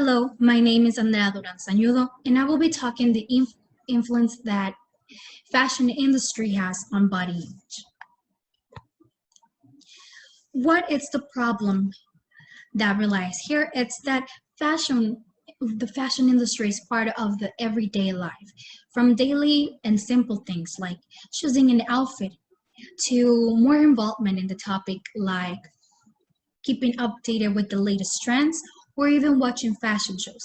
Hello, my name is Andrea Duran Sañudo, and I will be talking the influence that fashion industry has on body image. What is the problem that relies here? It's that the fashion industry is part of the everyday life, from daily and simple things like choosing an outfit to more involvement in the topic like keeping updated with the latest trends or even watching fashion shows.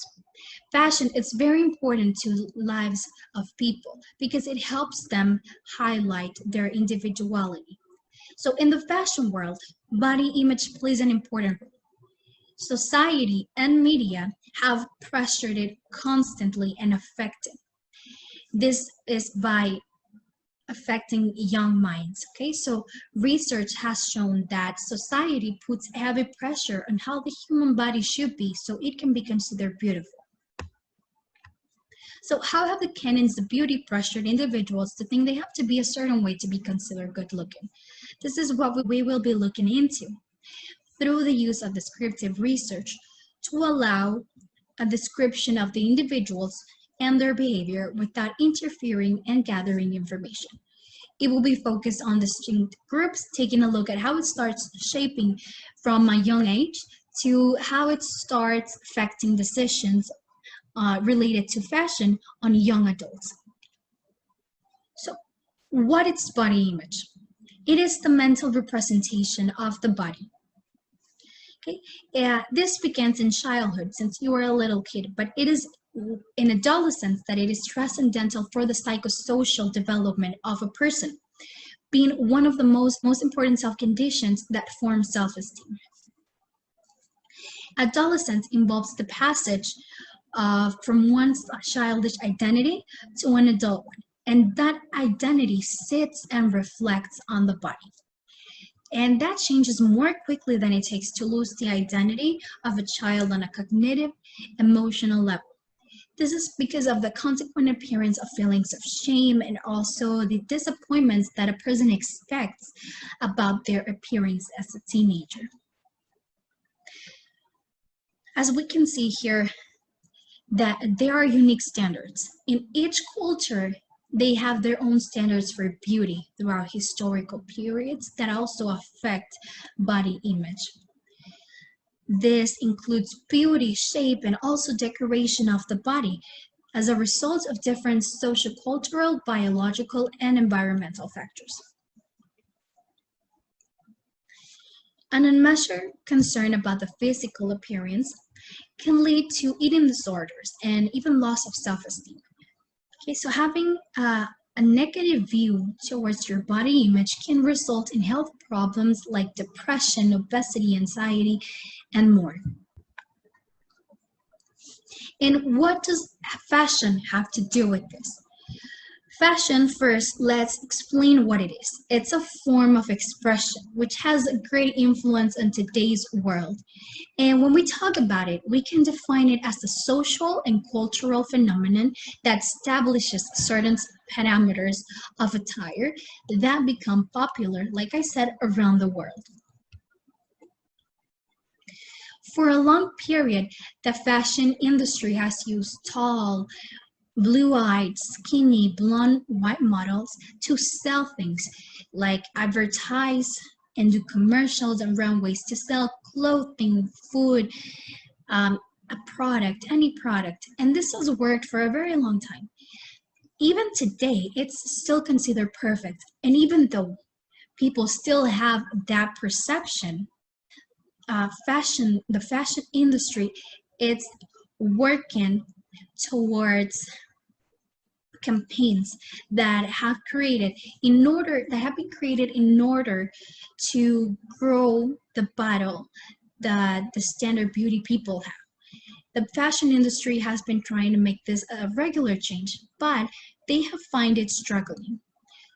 Fashion is very important to lives of people because it helps them highlight their individuality. So in the fashion world, body image plays an important role. Society and media have pressured it constantly and affected. This is by affecting young minds. Okay, so research has shown that society puts heavy pressure on how the human body should be so it can be considered beautiful. So how have the canons of beauty pressured individuals to think they have to be a certain way to be considered good looking? This is what we will be looking into through the use of descriptive research to allow a description of the individuals and their behavior without interfering and gathering information. It will be focused on distinct groups, taking a look at how it starts shaping from a young age to how it starts affecting decisions related to fashion on young adults. So, what is body image? It is the mental representation of the body. Okay, this begins in childhood since you are a little kid, but it is in adolescence that it is transcendental for the psychosocial development of a person, being one of the most important self-conditions that form self-esteem. Adolescence involves the passage from one's childish identity to an adult one, and that identity sits and reflects on the body. And that changes more quickly than it takes to lose the identity of a child on a cognitive, emotional level. This is because of the consequent appearance of feelings of shame and also the disappointments that a person expects about their appearance as a teenager. As we can see here, that there are unique standards. In each culture, they have their own standards for beauty throughout historical periods that also affect body image. This includes beauty, shape, and also decoration of the body as a result of different sociocultural, biological, and environmental factors. An unmeasured concern about the physical appearance can lead to eating disorders and even loss of self-esteem. Okay, so having a negative view towards your body image can result in health problems like depression, obesity, anxiety, and more. And what does fashion have to do with this? Fashion, first, let's explain what it is. It's a form of expression which has a great influence on today's world. And when we talk about it, we can define it as a social and cultural phenomenon that establishes certain parameters of attire that become popular, like I said, around the world. For a long period, the fashion industry has used tall, blue-eyed, skinny, blonde, white models to sell things like advertise and do commercials and runways to sell clothing, food, a product, any product. And this has worked for a very long time. Even today, it's still considered perfect. And even though people still have that perception, the fashion industry, it's working towards campaigns that have been created in order to grow the battle that the standard beauty people have. The fashion industry has been trying to make this a regular change, but they have found it struggling.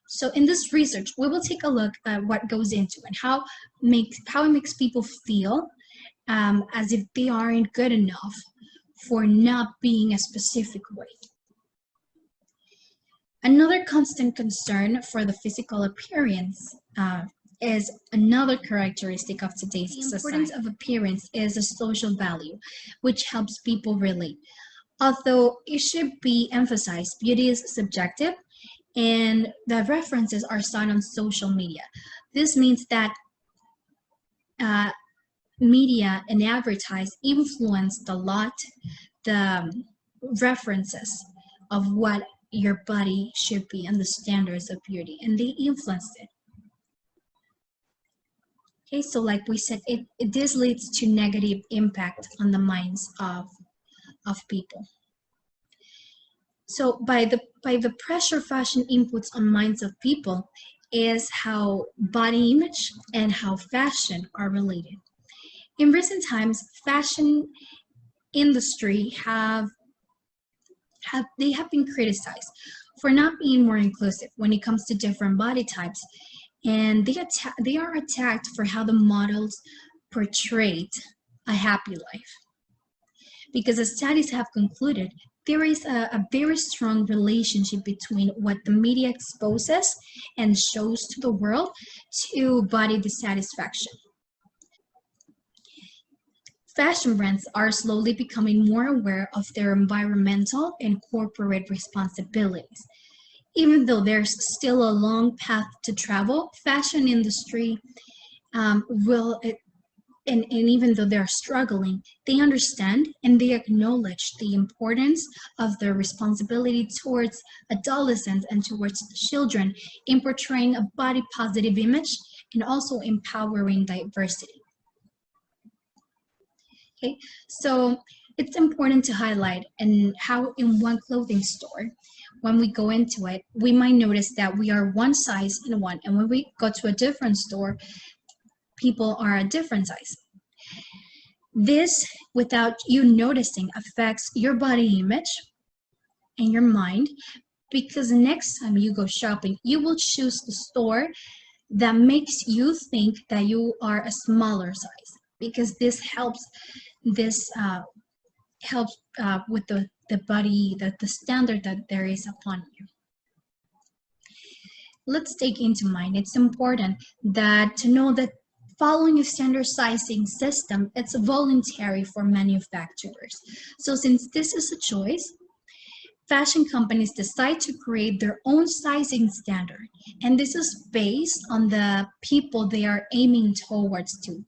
So in this research, we will take a look at what goes into it, how it makes people feel as if they aren't good enough for not being a specific way. Another constant concern for the physical appearance is another characteristic of today's society. The importance of appearance is a social value, which helps people relate. Although it should be emphasized, beauty is subjective and the references are sought on social media. This means that uh, media and advertise influenced a lot the references of what your body should be and the standards of beauty, and they influenced it. Okay, so like we said, this leads to negative impact on the minds of people. So by the pressure fashion inputs on minds of people is how body image and how fashion are related. In recent times, fashion industry have been criticized for not being more inclusive when it comes to different body types, and they are attacked for how the models portrayed a happy life. Because as studies have concluded, there is a very strong relationship between what the media exposes and shows to the world to body dissatisfaction. Fashion brands are slowly becoming more aware of their environmental and corporate responsibilities. Even though there's still a long path to travel, fashion industry will and even though they're struggling, they understand and they acknowledge the importance of their responsibility towards adolescents and towards children in portraying a body positive image and also empowering diversity. Okay, so it's important to highlight and how in one clothing store, when we go into it, we might notice that we are one size in one, and when we go to a different store, people are a different size. This, without you noticing, affects your body image and your mind, because next time you go shopping, you will choose the store that makes you think that you are a smaller size, because this helps with the body, the standard that there is upon you. Let's take into mind, it's important that to know that following a standard sizing system, it's voluntary for manufacturers. So since this is a choice, fashion companies decide to create their own sizing standard. And this is based on the people they are aiming towards the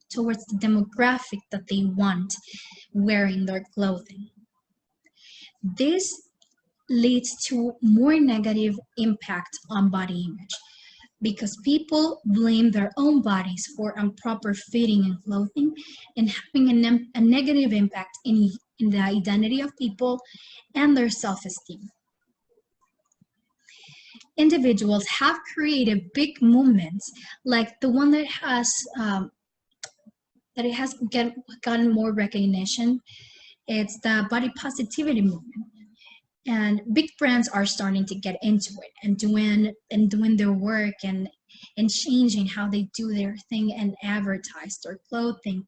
demographic that they want wearing their clothing. This leads to more negative impact on body image because people blame their own bodies for improper fitting and clothing and having a negative impact in the identity of people and their self-esteem. Individuals have created big movements like the one that it has gotten more recognition. It's the body positivity movement. And big brands are starting to get into it and doing their work and changing how they do their thing and advertise their clothing.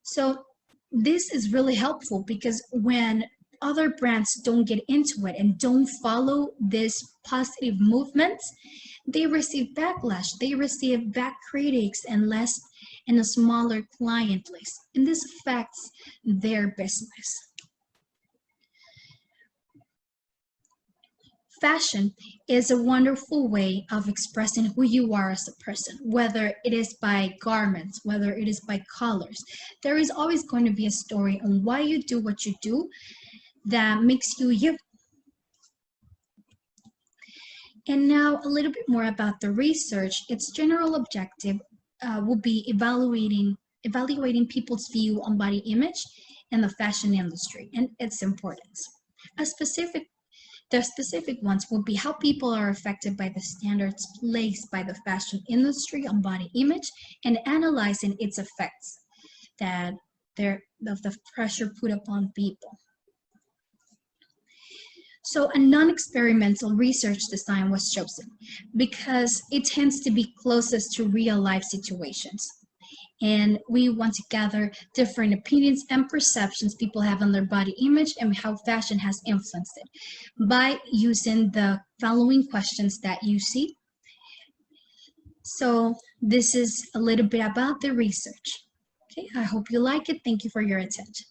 So this is really helpful because when other brands don't get into it and don't follow this positive movement, they receive backlash, they receive back critics and a smaller client list, and this affects their business. Fashion is a wonderful way of expressing who you are as a person, whether it is by garments, whether it is by colors. There is always going to be a story on why you do what you do that makes you you. And now a little bit more about the research. Its general objective will be evaluating people's view on body image and the fashion industry and its importance. The specific ones will be how people are affected by the standards placed by the fashion industry on body image and analyzing its effects of the pressure put upon people. So a non-experimental research design was chosen because it tends to be closest to real life situations. And we want to gather different opinions and perceptions people have on their body image and how fashion has influenced it by using the following questions that you see. So This is a little bit about the research. Okay, I hope you like it. Thank you for your attention.